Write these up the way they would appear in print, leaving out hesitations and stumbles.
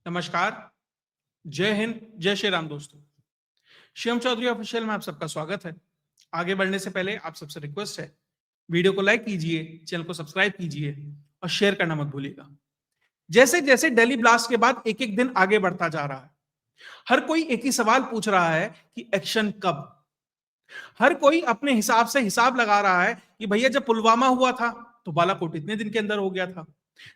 नमस्कार, जय हिंद, जय श्री राम दोस्तों। शिवम चौधरी ऑफिशियल में आप सबका स्वागत है। आगे बढ़ने से पहले आप सबसे रिक्वेस्ट है, वीडियो को लाइक कीजिए, चैनल को सब्सक्राइब कीजिए और शेयर करना मत भूलिएगा। जैसे जैसे दिल्ली ब्लास्ट के बाद एक एक दिन आगे बढ़ता जा रहा है, हर कोई एक ही सवाल पूछ रहा है कि एक्शन कब। हर कोई अपने हिसाब से हिसाब लगा रहा है कि भैया जब पुलवामा हुआ था तो बालाकोट इतने दिन के अंदर हो गया था,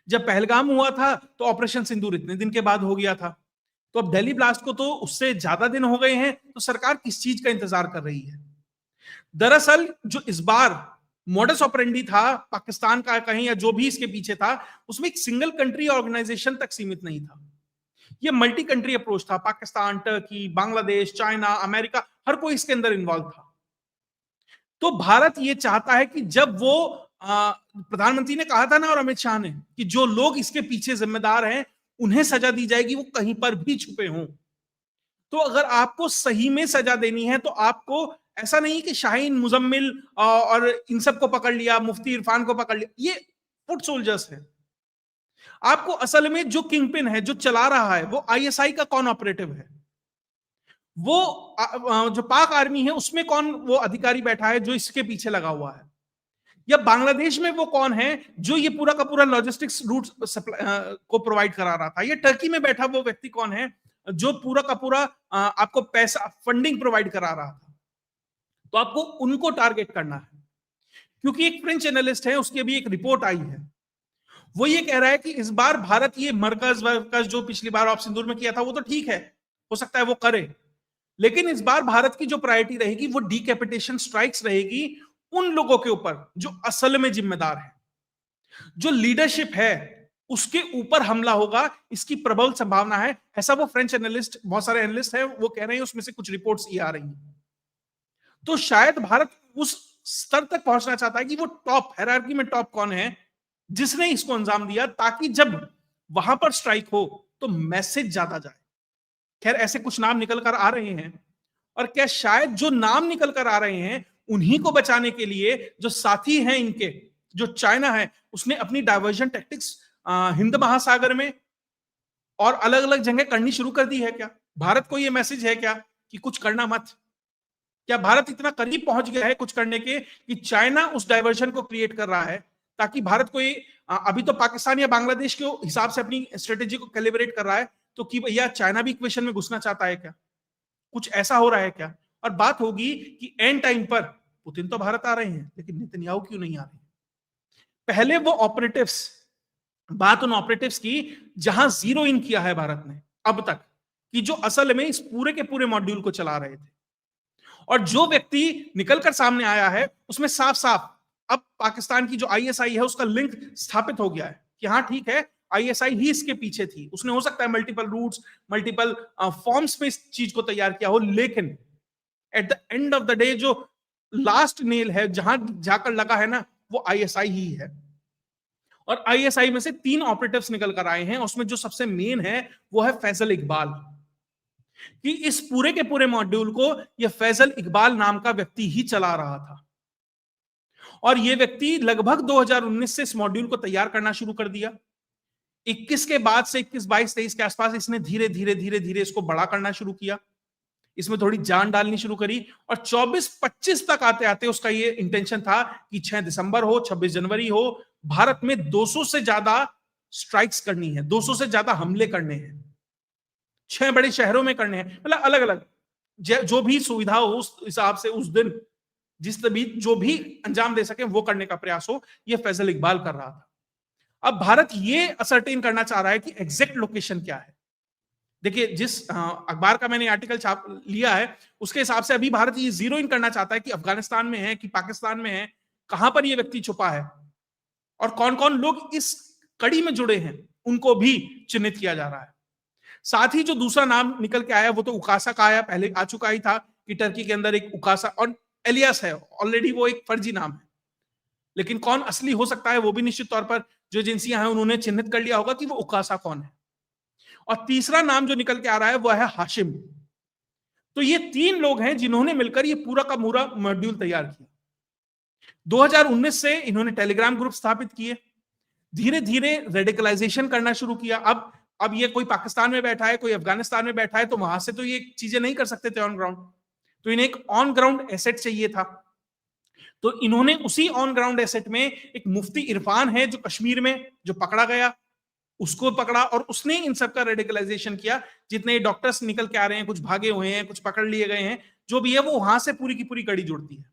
जब पहलगाम हुआ था तो ऑपरेशन सिंदूर इतने दिन के बाद हो गया था, तो अब दिल्ली ब्लास्ट को तो उससे ज्यादा दिन हो गए हैं, तो सरकार किस चीज का इंतजार कर रही है। दरअसल जो इस बार मॉडस ऑपरेंडी था पाकिस्तान का कहीं या जो भी इसके पीछे था, उसमें एक सिंगल कंट्री ऑर्गेनाइजेशन तक सीमित नहीं था। यह मल्टी कंट्री अप्रोच था। Pakistan, Turkey, Bangladesh, China, America, हर कोई इसके अंदर इन्वॉल्व था। तो भारत ये चाहता है कि जब वो प्रधानमंत्री ने कहा था ना और अमित शाह ने कि जो लोग इसके पीछे जिम्मेदार हैं उन्हें सजा दी जाएगी, वो कहीं पर भी छुपे हों। तो अगर आपको सही में सजा देनी है तो आपको ऐसा नहीं कि शाहीन, मुजम्मिल और इन सबको पकड़ लिया, मुफ्ती इरफान को पकड़ लिया, ये फुट सोल्जर्स है। आपको असल में जो किंग पिन है, जो चला रहा है, वो आईएसआई का कौन ऑपरेटिव है, वो जो पाक आर्मी है उसमें कौन वो अधिकारी बैठा है जो इसके पीछे लगा हुआ है, या बांग्लादेश में वो कौन है जो ये पूरा का पूरा लॉजिस्टिक्स रूट को प्रोवाइड करा रहा था, या टर्की में बैठा वो व्यक्ति कौन है जो पूरा का पूरा आपको पैसा फंडिंग प्रोवाइड करा रहा था। तो आपको उनको टारगेट करना है, क्योंकि एक फ्रेंच एनालिस्ट है, उसकी अभी एक रिपोर्ट आई है, वो ये कह रहा है कि इस बार भारत ये मरकज वर्कज जो पिछली बार ऑफ सिंदूर में किया था वो तो ठीक है, हो सकता है वो करे, लेकिन इस बार भारत की जो प्रायोरिटी रहेगी वो डीकैपिटेशन स्ट्राइक्स रहेगी उन लोगों के ऊपर जो असल में जिम्मेदार है, जो लीडरशिप है उसके ऊपर हमला होगा, इसकी प्रबल संभावना है। ऐसा वो फ्रेंच एनालिस्ट, बहुत सारे एनालिस्ट हैं, वो कह रहे हैं, उसमें से कुछ रिपोर्ट्स ये आ रही हैं। तो शायद भारत उस स्तर तक पहुंचना चाहता है कि वो टॉप हायरार्की में टॉप कौन है जिसने इसको अंजाम दिया, ताकि जब वहां पर स्ट्राइक हो तो मैसेज ज्यादा जाए। खैर ऐसे कुछ नाम निकल कर आ रहे हैं, और क्या शायद जो नाम निकल कर आ रहे हैं उन्हीं को बचाने के लिए जो साथी हैं इनके, जो चाइना है, उसने अपनी डाइवर्जन टैक्टिक्स हिंद महासागर में और अलग अलग जगह करनी शुरू कर दी है। क्या भारत को यह मैसेज है क्या कि कुछ करना मत? क्या भारत इतना करीब पहुंच गया है कुछ करने के कि चाइना उस डाइवर्जन को क्रिएट कर रहा है, ताकि भारत को ये अभी तो पाकिस्तान या बांग्लादेश के हिसाब से अपनी स्ट्रेटेजी को कैलिब्रेट कर रहा है, तो कि भैया चाइना भी इक्वेशन में घुसना चाहता है क्या? कुछ ऐसा हो रहा है क्या? और बात होगी कि एंड टाइम पर पुतिन तो भारत आ रहे हैं, लेकिन नेतन्याहू क्यों नहीं आ रहे? पहले वो ऑपरेटिव्स, बात उन ऑपरेटिव्स की जहां जीरो इन किया है भारत ने अब तक, कि जो असल में इस पूरे के पूरे मॉड्यूल को चला रहे थे, और जो व्यक्ति निकलकर सामने आया है उसमें साफ साफ अब पाकिस्तान की जो आईएसआई है उसका लिंक स्थापित हो गया है कि हाँ ठीक है, आईएसआई ही इसके पीछे थी। उसने हो सकता है मल्टीपल रूट्स, मल्टीपल फॉर्म्स में इस चीज को तैयार किया हो, लेकिन at the end of the day जो लास्ट नेल है जहां जाकर लगा है ना, वो आईएसआई ही है। और आईएसआई में से 3 ऑपरेटिव्स निकल कर आए हैं, उसमें जो सबसे मेन है वो है फैजल इकबाल, कि इस पूरे के पूरे मॉड्यूल को यह फैजल इकबाल नाम का व्यक्ति ही चला रहा था। और यह व्यक्ति लगभग 2019 से इस मॉड्यूल को तैयार करना शुरू कर दिया। 21 के बाद से 21, 22, 23 के आसपास इसने धीरे धीरे धीरे धीरे इसको बड़ा करना शुरू किया, इसमें थोड़ी जान डालनी शुरू करी, और 24-25 तक आते आते उसका ये इंटेंशन था कि 6 दिसंबर हो, 26 जनवरी हो, भारत में 200 से ज्यादा स्ट्राइक्स करनी है, 200 से ज्यादा हमले करने हैं, 6 बड़े शहरों में करने हैं, मतलब अलग अलग जो भी सुविधा हो उस हिसाब से उस दिन जिस भी जो भी अंजाम दे सके वो करने का प्रयास हो, ये फैजल इकबाल कर रहा था। अब भारत ये असरटेन करना चाह रहा है कि एग्जैक्ट लोकेशन क्या है। देखिए, जिस अखबार का मैंने आर्टिकल छाप लिया है उसके हिसाब से अभी भारत ये जीरो इन करना चाहता है कि अफगानिस्तान में है कि पाकिस्तान में है, कहां पर ये व्यक्ति छुपा है, और कौन कौन लोग इस कड़ी में जुड़े हैं उनको भी चिन्हित किया जा रहा है। साथ ही जो दूसरा नाम निकल के आया वो तो उकासा का आया, पहले आ चुका ही था कि टर्की के अंदर एक उकासा और एलियास है, ऑलरेडी वो एक फर्जी नाम है, लेकिन कौन असली हो सकता है वो भी निश्चित तौर पर जो एजेंसियां हैं उन्होंने चिन्हित कर लिया होगा कि वो उकासा कौन है। और तीसरा नाम जो निकल के आ रहा है वो है हाशिम। तो ये 3 लोग हैं जिन्होंने मिलकर ये पूरा का पूरा मॉड्यूल तैयार किया। 2019 से इन्होंने टेलीग्राम ग्रुप स्थापित किए, धीरे धीरे रेडिकलाइजेशन करना शुरू किया। अब अब ये कोई पाकिस्तान में बैठा है, कोई अफगानिस्तान में बैठा है, तो वहां से तो ये चीजें नहीं कर सकते थे ऑन ग्राउंड। तो इन्हें एक ऑन ग्राउंड एसेट चाहिए था। तो इन्होंने उसी ऑन ग्राउंड एसेट में एक मुफ्ती इरफान है जो कश्मीर में जो पकड़ा गया, उसको पकड़ा और उसने इन सब का रेडिकलाइजेशन किया। जितने डॉक्टर्स निकल के आ रहे हैं, कुछ भागे हुए हैं, कुछ पकड़ लिए गए हैं, जो भी है वो वहां से पूरी की पूरी कड़ी जुड़ती है।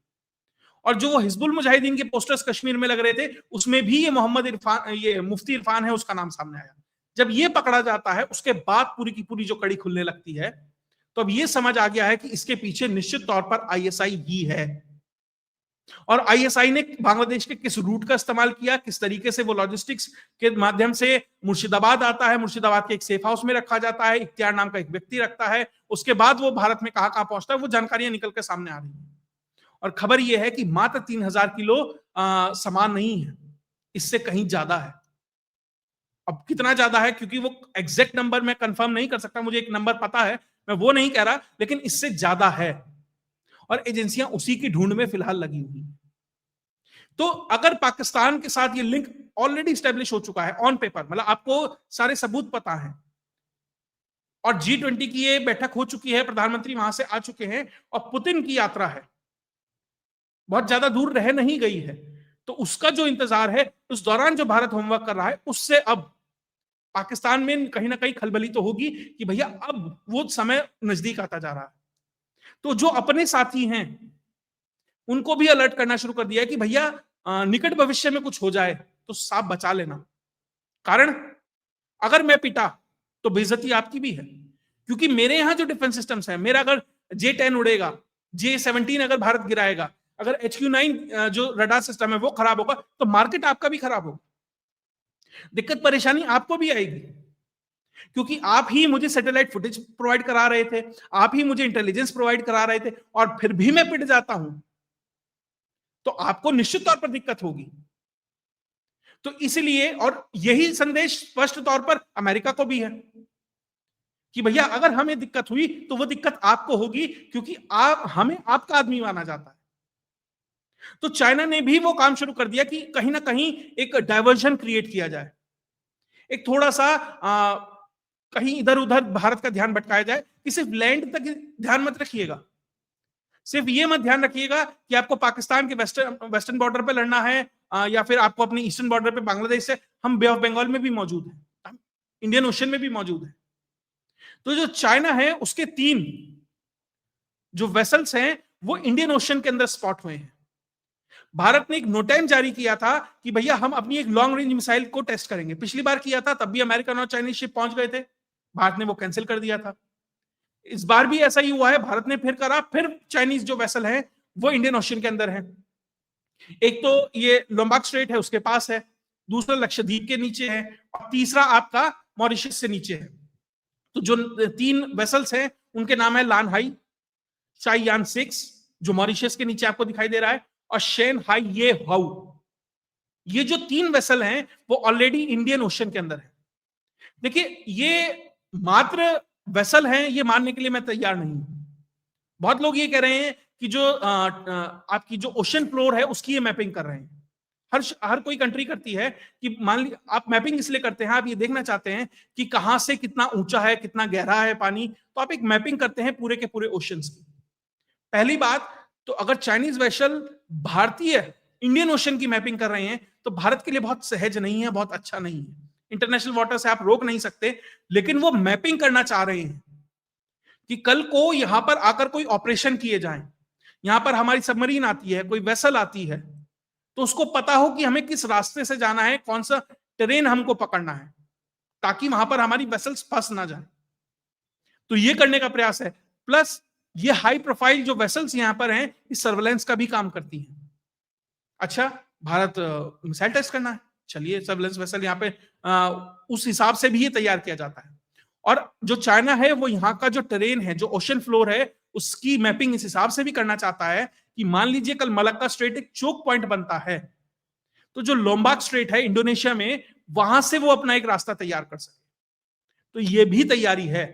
और जो वो हिजबुल मुजाहिदीन के पोस्टर्स कश्मीर में लग रहे थे, उसमें भी ये मोहम्मद इरफान, ये मुफ्ती इरफान है, उसका नाम सामने आया। जब ये पकड़ा जाता है, उसके बाद पूरी की पूरी जो कड़ी खुलने लगती है, तो अब ये समझ आ गया है कि इसके पीछे निश्चित तौर पर आईएसआई ही है। और आईएसआई ने बांग्लादेश के किस रूट का इस्तेमाल किया, किस तरीके से वो लॉजिस्टिक्स के माध्यम से मुर्शिदाबाद आता है, मुर्शिदाबाद के एक सेफ हाउस में रखा जाता है, इख्तियार नाम का एक व्यक्ति रखता है, उसके बाद वो भारत में कहां कहां पहुंचता है, वो जानकारियां निकल के सामने आ रही है। और खबर यह है कि मात्र 3000 किलो सामान नहीं है, इससे कहीं ज्यादा है। अब कितना ज्यादा है, क्योंकि वो एग्जैक्ट नंबर मैं कंफर्म नहीं कर सकता, मुझे एक नंबर पता है, मैं वो नहीं कह रहा, लेकिन इससे ज्यादा है। और एजेंसियां उसी की ढूंढ में फिलहाल लगी हुई। तो अगर पाकिस्तान के साथ ये लिंक ऑलरेडी स्टैब्लिश हो चुका है ऑन पेपर, मतलब आपको सारे सबूत पता है, और G20 की ये बैठक हो चुकी है, प्रधानमंत्री वहां से आ चुके हैं, और पुतिन की यात्रा है, बहुत ज्यादा दूर रह नहीं गई है, तो उसका जो इंतजार है, उस दौरान जो भारत होमवर्क कर रहा है, उससे अब पाकिस्तान में कहीं ना कहीं खलबली तो होगी कि भैया अब वो समय नजदीक आता जा रहा है। तो जो अपने साथी हैं, उनको भी अलर्ट करना शुरू कर दिया है कि भैया निकट भविष्य में कुछ हो जाए तो सांप बचा लेना। कारण, अगर मैं पिटा तो बेइज्जती आपकी भी है, क्योंकि मेरे यहां जो डिफेंस सिस्टम्स है, मेरा अगर J10 उड़ेगा, J17 अगर भारत गिराएगा, अगर HQ9 जो रडार सिस्टम है वो खराब होगा, तो मार्केट आपका भी खराब होगा, दिक्कत परेशानी आपको भी आएगी, क्योंकि आप ही मुझे सैटेलाइट फुटेज प्रोवाइड करा रहे थे, आप ही मुझे इंटेलिजेंस प्रोवाइड करा रहे थे, और फिर भी मैं पिट जाता हूं, तो आपको निश्चित तौर पर दिक्कत होगी। तो इसलिए, और यही संदेश स्पष्ट तौर पर अमेरिका को भी है कि भैया अगर हमें दिक्कत हुई तो वो दिक्कत आपको होगी, क्योंकि आप, हमें आपका आदमी माना जाता है। तो चाइना ने भी वो काम शुरू कर दिया कि कहीं ना कहीं एक डायवर्जन क्रिएट किया जाए, एक थोड़ा सा कहीं इधर उधर भारत का ध्यान भटकाया जाए, कि सिर्फ लैंड तक ध्यान मत रखिएगा, सिर्फ ये मत ध्यान रखिएगा कि आपको पाकिस्तान के वेस्टर्न बॉर्डर पे लड़ना है, या फिर आपको अपनी ईस्टर्न बॉर्डर पे बांग्लादेश से, हम बे ऑफ बंगाल में भी मौजूद है, हम इंडियन ओशन में भी मौजूद है। तो जो चाइना है, उसके 3 जो वेसल्स हैं वो इंडियन ओशन के अंदर स्पॉट हुए हैं। भारत ने एक नोटैम जारी किया था कि भैया हम अपनी एक लॉन्ग रेंज मिसाइल को टेस्ट करेंगे। पिछली बार किया था, तब भी अमेरिकन और चाइनीज शिप पहुंच गए थे, भारत ने वो कैंसिल कर दिया था। इस बार भी ऐसा ही हुआ है, भारत ने फिर करा, फिर चाइनीज जो वेसल है वो इंडियन ओशन के अंदर है। एक तो ये लोम्बाक स्ट्रेट है, उसके पास है, दूसरा लक्षद्वीप के नीचे है, और तीसरा आपका मॉरिशस से नीचे है। तो जो 3 वेसल्स हैं उनके नाम है लान हाई, चाइयान 6 जो मॉरिशस के नीचे आपको दिखाई दे रहा है, और शेन हाई ये हाउ। ये जो 3 वेसल हैं वो ऑलरेडी इंडियन ओशन के अंदर है। देखिए, ये मात्र वेसल हैं ये मानने के लिए मैं तैयार नहीं हूं। बहुत लोग ये कह रहे हैं कि जो आपकी जो ओशन फ्लोर है उसकी ये मैपिंग कर रहे हैं। हर कोई कंट्री करती है कि मान ली आप मैपिंग इसलिए करते हैं, आप ये देखना चाहते हैं कि कहां से कितना ऊंचा है, कितना गहरा है पानी, तो आप एक मैपिंग करते हैं पूरे के पूरे ओशंस की। पहली बात तो अगर चाइनीज वेसल भारतीय इंडियन ओशन की मैपिंग कर रहे हैं तो भारत के लिए बहुत सहज नहीं है, बहुत अच्छा नहीं है। इंटरनेशनल वाटर से आप रोक नहीं सकते, लेकिन वो मैपिंग करना चाह रहे हैं कि कल को यहां पर आकर कोई ऑपरेशन किए जाएं, यहां पर हमारी सबमरीन आती है, कोई वेसल आती है, तो उसको पता हो कि हमें किस रास्ते से जाना है, कौन सा टेरेन हमको पकड़ना है, ताकि वहां पर हमारी वेसल्स फंस ना जाए। तो ये करने का प्रयास है। प्लस ये हाई प्रोफाइल जो वेसल्स यहां पर हैं, इस सर्वेलेंस का भी काम करती हैं। अच्छा, भारत मिसाइल टेस्ट करना है, चलिए सर्वेलेंस वेसल यहाँ पे उस हिसाब से भी ये तैयार किया जाता है। और जो चाइना है वो यहाँ का जो टेरेन है, जो ओशन फ्लोर है, उसकी मैपिंग इस हिसाब से भी करना चाहता है कि मान लीजिए कल मलक्का स्ट्रेट एक चोक पॉइंट बनता है, तो जो लोम्बाक स्ट्रेट है इंडोनेशिया में, वहां से वो अपना एक रास्ता तैयार कर सके। तो ये भी तैयारी है।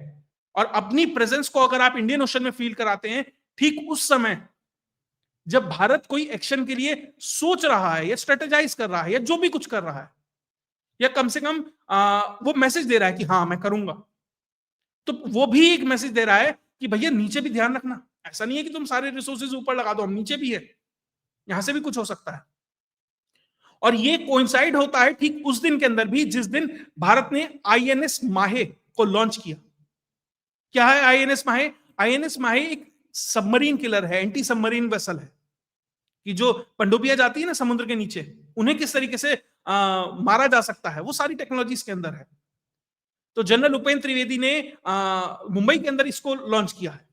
और अपनी प्रेजेंस को अगर आप इंडियन ओशन में फील कराते हैं, ठीक उस समय जब भारत कोई एक्शन के लिए सोच रहा है या स्ट्रेटेजाइज कर रहा है या जो भी कुछ कर रहा है, या कम से कम वो मैसेज दे रहा है कि हाँ मैं करूंगा, तो वो भी एक मैसेज दे रहा है कि भैया नीचे भी ध्यान रखना, ऐसा नहीं है कि तुम सारे रिसोर्सेज ऊपर लगा दो, हम नीचे भी है, यहां से भी कुछ हो सकता है। और ये कोइंसाइड होता है ठीक उस दिन के अंदर भी जिस दिन भारत ने आईएनएस माहे को लॉन्च किया। क्या है आईएनएस माहे? आईएनएस माहे एक सबमरीन किलर है, एंटी सबमरीन वेसल है, कि जो पनडुब्बियां जाती है ना समुद्र के नीचे, उन्हें किस तरीके से मारा जा सकता है, वो सारी टेक्नोलॉजी इसके अंदर है। तो जनरल उपेंद्र त्रिवेदी ने मुंबई के अंदर इसको लॉन्च किया है।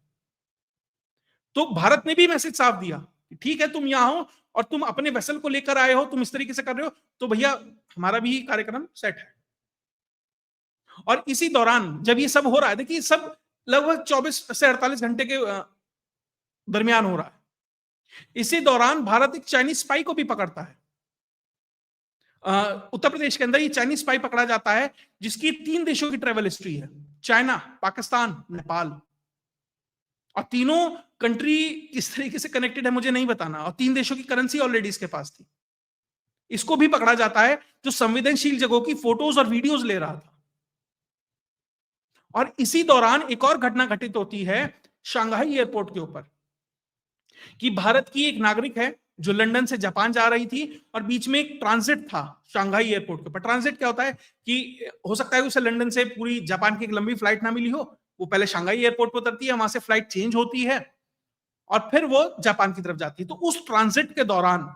तो भारत ने भी मैसेज साफ दिया कि ठीक है तुम यहां हो और तुम अपने वेसल को लेकर आए हो, तुम इस तरीके से कर रहे हो, तो भैया हमारा भी कार्यक्रम सेट है। और इसी दौरान जब ये सब हो रहा है, देखिए सब लगभग 24 से 48 घंटे के दरमियान हो रहा है। इसी दौरान भारत एक चाइनीज स्पाई को भी पकड़ता है। उत्तर प्रदेश के अंदर ये चाइनीज स्पाई पकड़ा जाता है, जिसकी 3 देशों की ट्रेवल हिस्ट्री है, चाइना, पाकिस्तान, नेपाल। और तीनों कंट्री किस तरीके से कनेक्टेड है मुझे नहीं बताना, और 3 देशों की करेंसी ऑलरेडी इसके पास थी। इसको भी पकड़ा जाता है जो संवेदनशील जगहों की फोटोज और वीडियोज ले रहा था। और इसी दौरान एक और घटना घटित होती है शंघाई एयरपोर्ट के ऊपर, कि भारत की एक नागरिक है जो लंदन से जापान जा रही थी और बीच में एक ट्रांजिट था शंघाई एयरपोर्ट के ऊपर। ट्रांजिट क्या होता है कि हो सकता है उसे लंदन से पूरी जापान की एक लंबी फ्लाइट ना मिली हो, वो पहले शंघाई एयरपोर्ट पर उतरती है, वहां से फ्लाइट चेंज होती है और फिर वो जापान की तरफ जाती है। तो उस ट्रांजिट के दौरान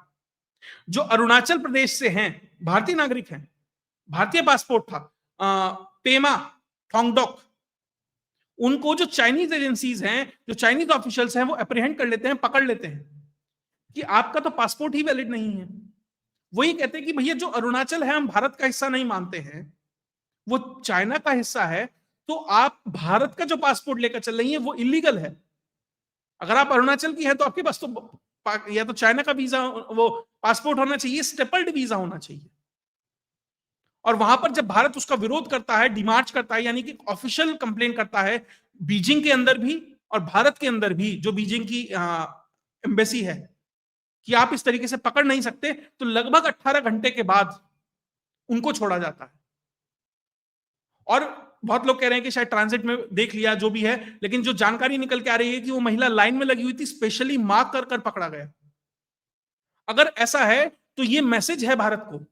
जो अरुणाचल प्रदेश से हैं, भारतीय नागरिक हैं, भारतीय पासपोर्ट था, पेमा थोंगडोक, उनको जो चाइनीज एजेंसीज हैं, जो चाइनीज ऑफिशियल्स हैं, वो अप्रीहेंड कर लेते हैं, पकड़ लेते हैं कि आपका तो पासपोर्ट ही वैलिड नहीं है। वो ये कहते हैं कि भैया जो अरुणाचल है हम भारत का हिस्सा नहीं मानते हैं, वो चाइना का हिस्सा है, तो आप भारत का जो पासपोर्ट लेकर चल रही हैं वो इलीगल है। अगर आप अरुणाचल की है तो आपके पास तो या तो चाइना का वीजा, वो पासपोर्ट होना चाहिए, स्टेपल्ड वीजा होना चाहिए। और वहां पर जब भारत उसका विरोध करता है, डिमार्च करता है, यानी कि ऑफिशियल कंप्लेन करता है बीजिंग के अंदर भी और भारत के अंदर भी, जो बीजिंग की एम्बेसी है, कि आप इस तरीके से पकड़ नहीं सकते, तो लगभग 18 घंटे के बाद उनको छोड़ा जाता है। और बहुत लोग कह रहे हैं कि शायद ट्रांजिट में देख लिया, जो भी है, लेकिन जो जानकारी निकल के आ रही है कि वो महिला लाइन में लगी हुई थी, स्पेशली मार्क कर कर पकड़ा गया। अगर ऐसा है तो ये मैसेज है भारत को।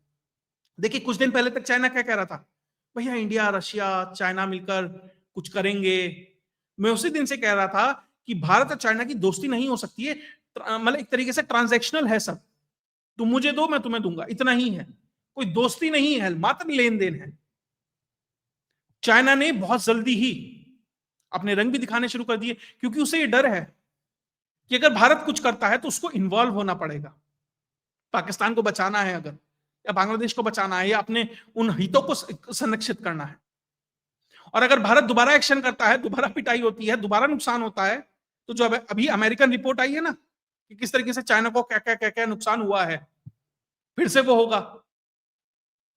देखिए कुछ दिन पहले तक चाइना क्या कह रहा था, भैया इंडिया रशिया चाइना मिलकर कुछ करेंगे। मैं उसी दिन से कह रहा था कि भारत और चाइना की दोस्ती नहीं हो सकती है, मतलब एक तरीके से ट्रांजैक्शनल है सब, तुम मुझे दो मैं तुम्हें दूंगा, इतना ही है, कोई दोस्ती नहीं है, मात्र लेन देन है। चाइना ने बहुत जल्दी ही अपने रंग भी दिखाने शुरू कर दिए, क्योंकि उसे ये डर है कि अगर भारत कुछ करता है तो उसको इन्वॉल्व होना पड़ेगा। पाकिस्तान को बचाना है अगर, या बांग्लादेश को बचाना है, या अपने उन हितों को संरक्षित करना है। और अगर भारत दोबारा एक्शन करता है, दोबारा पिटाई होती है, दोबारा नुकसान होता है, तो जो अभी अमेरिकन रिपोर्ट आई है ना कि किस तरीके से चाइना को क्या क्या क्या क्या नुकसान हुआ है, फिर से वो होगा,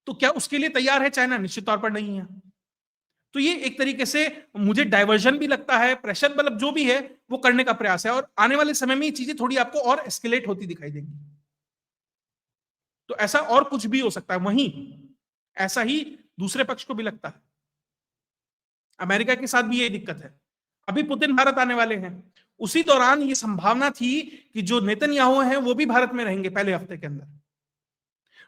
तो क्या उसके लिए तैयार है चाइना? निश्चित तौर पर नहीं है। तो ये एक तरीके से मुझे डाइवर्जन भी लगता है, प्रेशर, मतलब जो भी है वो करने का प्रयास है, और आने वाले समय में ये चीजें थोड़ी आपको और एस्केलेट होती दिखाई देंगी। तो ऐसा और कुछ भी हो सकता है। वहीं ऐसा ही दूसरे पक्ष को भी लगता है, अमेरिका के साथ भी यही दिक्कत है। अभी पुतिन भारत आने वाले हैं, उसी दौरान ये संभावना थी कि जो नेतन्याहू हैं वो भी भारत में रहेंगे पहले हफ्ते के अंदर।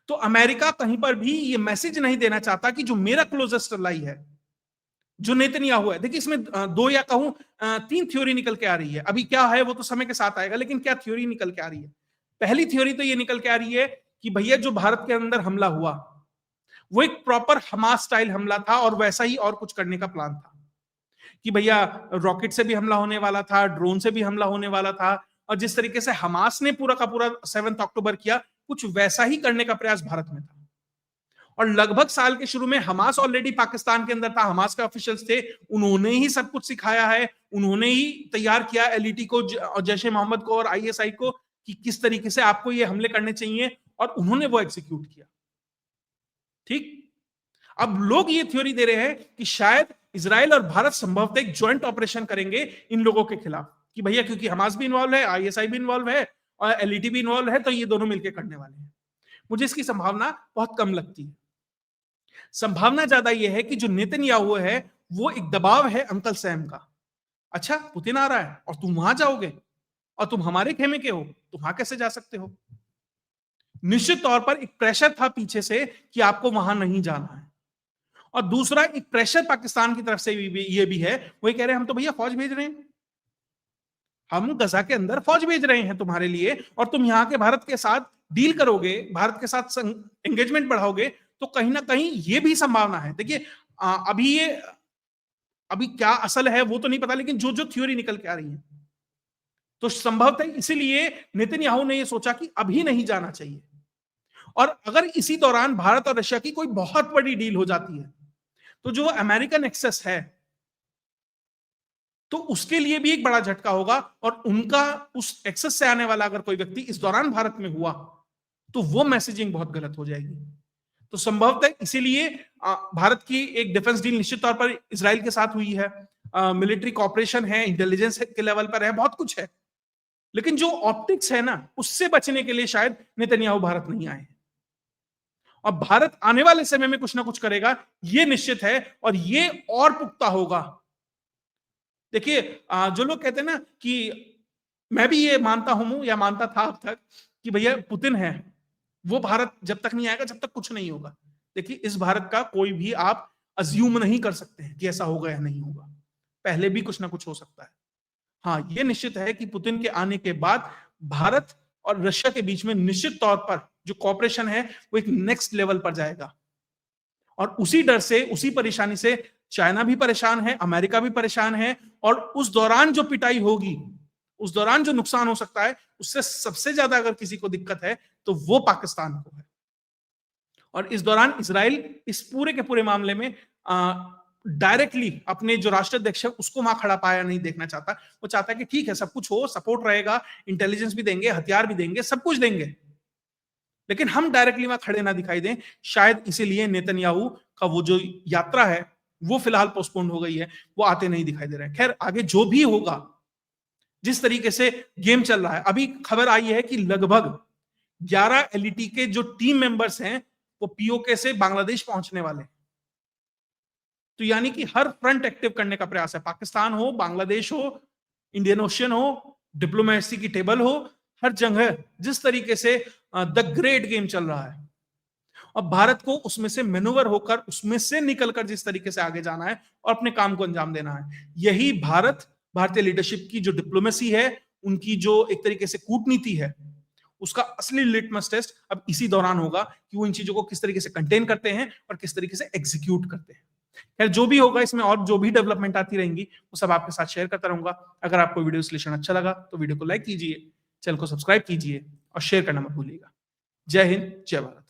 तो अमेरिका कहीं पर भी ये मैसेज नहीं देना चाहता कि जो मेरा क्लोजेस्ट अलाई है, जो नेतन्याहू है। देखिए इसमें दो या कहूं 3 थ्योरी निकल के आ रही है। अभी क्या है वो तो समय के साथ आएगा, लेकिन क्या थ्योरी निकल के आ रही है? पहली थ्योरी तो ये निकल के आ रही है कि भैया जो भारत के अंदर हमला हुआ वो एक प्रॉपर हमास स्टाइल हमला था, और वैसा ही और कुछ करने का प्लान था, कि भैया रॉकेट से भी हमला होने वाला था, ड्रोन से भी हमला होने वाला था, और जिस तरीके से हमास ने पूरा का पूरा 7 अक्टूबर किया, कुछ वैसा ही करने का प्रयास भारत में था। और लगभग साल के शुरू में हमास ऑलरेडी पाकिस्तान के अंदर था, हमास के ऑफिशियल्स थे, उन्होंने ही सब कुछ सिखाया है, उन्होंने ही तैयार किया एलईटी को और जैश ए मोहम्मद को और आईएसआई को कि किस तरीके से आपको ये हमले करने चाहिए, और उन्होंने वो एग्जीक्यूट किया। ठीक, अब लोग ये थ्योरी दे रहे हैं कि शायद इजराइल और भारत संभवतः एक ज्वाइंट ऑपरेशन करेंगे इन लोगों के खिलाफ, कि भैया क्योंकि हमास भी इन्वॉल्व है, आईएसआई भी इन्वॉल्व है और एलईटी भी इन्वॉल्व है, तो ये दोनों मिलकर करने वाले हैं। मुझे इसकी संभावना बहुत कम लगती है। संभावना ज्यादा यह है कि जो नेतन्याहू है वो एक दबाव है अंकल सैम का। अच्छा, पुतिन आ रहा है और तुम वहां जाओगे और तुम हमारे खेमे के हो, तो वहां कैसे जा सकते हो? निश्चित तौर पर एक प्रेशर था पीछे से कि आपको वहां नहीं जाना है। और दूसरा एक प्रेशर पाकिस्तान की तरफ से ये भी है, वो कह रहे हैं हम तो भैया फौज भेज रहे हैं, हम गजा के अंदर फौज भेज रहे हैं तुम्हारे लिए, और तुम यहाँ के भारत के साथ डील करोगे, भारत के साथ एंगेजमेंट बढ़ाओगे, तो कहीं ना कहीं ये भी संभावना है। देखिए अभी क्या असल है वो तो नहीं पता, लेकिन जो जो थ्योरी निकल के आ रही है, तो संभवतः इसीलिए नेतन्याहू ने ये सोचा कि अभी नहीं जाना चाहिए। और अगर इसी दौरान भारत और रशिया की कोई बहुत बड़ी डील हो जाती है, तो जो अमेरिकन एक्सेस है, तो उसके लिए भी एक बड़ा झटका होगा, और उनका उस एक्सेस से आने वाला अगर कोई व्यक्ति इस दौरान भारत में हुआ, तो वो मैसेजिंग बहुत गलत हो जाएगी। तो संभवतः इसीलिए भारत की एक डिफेंस डील निश्चित तौर पर इजराइल के साथ हुई है, मिलिट्री कॉपरेशन है, इंटेलिजेंस के लेवल पर है, बहुत कुछ है, लेकिन जो ऑप्टिक्स है ना, उससे बचने के लिए शायद नेतन्याहू भारत नहीं आए। और भारत आने वाले समय में कुछ ना कुछ करेगा, ये निश्चित है, और ये और पुख्ता होगा। देखिए जो लोग कहते हैं ना कि मैं भी ये मानता हूं या मानता था अब तक कि भैया पुतिन है, वो भारत जब तक नहीं आएगा जब तक कुछ नहीं होगा। देखिए इस भारत का कोई भी आप अज्यूम नहीं कर सकते हैं कि ऐसा होगा या नहीं होगा, पहले भी कुछ ना कुछ हो सकता है। हाँ, ये निश्चित है कि पुतिन के आने के बाद भारत और रशिया के बीच में निश्चित तौर पर जो कॉपरेशन है वो एक नेक्स्ट लेवल पर जाएगा। और उसी डर से, उसी परेशानी से चाइना भी परेशान है, अमेरिका भी परेशान है, और उस दौरान जो पिटाई होगी, उस दौरान जो नुकसान हो सकता है, उससे सबसे ज्यादा अगर किसी को दिक्कत है तो वो पाकिस्तान को है। और इस दौरान इसराइल इस पूरे के पूरे मामले में डायरेक्टली अपने जो राष्ट्राध्यक्ष है उसको वहां खड़ा पाया नहीं देखना चाहता। वो चाहता है कि ठीक है, सब कुछ हो, सपोर्ट रहेगा, इंटेलिजेंस भी देंगे, हथियार भी देंगे, सब कुछ देंगे, लेकिन हम डायरेक्टली वहां खड़े ना दिखाई दें। शायद इसीलिए नेतन्याहू का वो जो यात्रा है वो फिलहाल पोस्टपोन हो गई है, वो आते नहीं दिखाई दे रहे हैं। खैर, आगे जो भी होगा, जिस तरीके से गेम चल रहा है, अभी खबर आई है कि लगभग 11 एलईटी के जो टीम मेंबर्स हैं वो पीओके से बांग्लादेश पहुंचने वाले। तो यानी कि हर फ्रंट एक्टिव करने का प्रयास है, पाकिस्तान हो, बांग्लादेश हो, इंडियन ओशियन हो, डिप्लोमेसी की टेबल हो, हर जगह जिस तरीके से द ग्रेट गेम चल रहा है, और भारत को उसमें से मैनूवर होकर, उसमें से निकलकर जिस तरीके से आगे जाना है और अपने काम को अंजाम देना है, यही भारतीय लीडरशिप की जो डिप्लोमेसी है, उनकी जो एक तरीके से कूटनीति है, उसका असली लिटमस टेस्ट अब इसी दौरान होगा कि वो इन चीजों को किस तरीके से कंटेन करते हैं और किस तरीके से एग्जीक्यूट करते हैं। खैर, जो भी होगा इसमें और जो भी डेवलपमेंट आती रहेंगी वो सब आपके साथ शेयर करता रहूंगा। अगर आपको वीडियो विश्लेषण अच्छा लगा तो वीडियो को लाइक कीजिए, चैनल को सब्सक्राइब कीजिए और शेयर करना मत भूलिएगा। जय हिंद, जय भारत।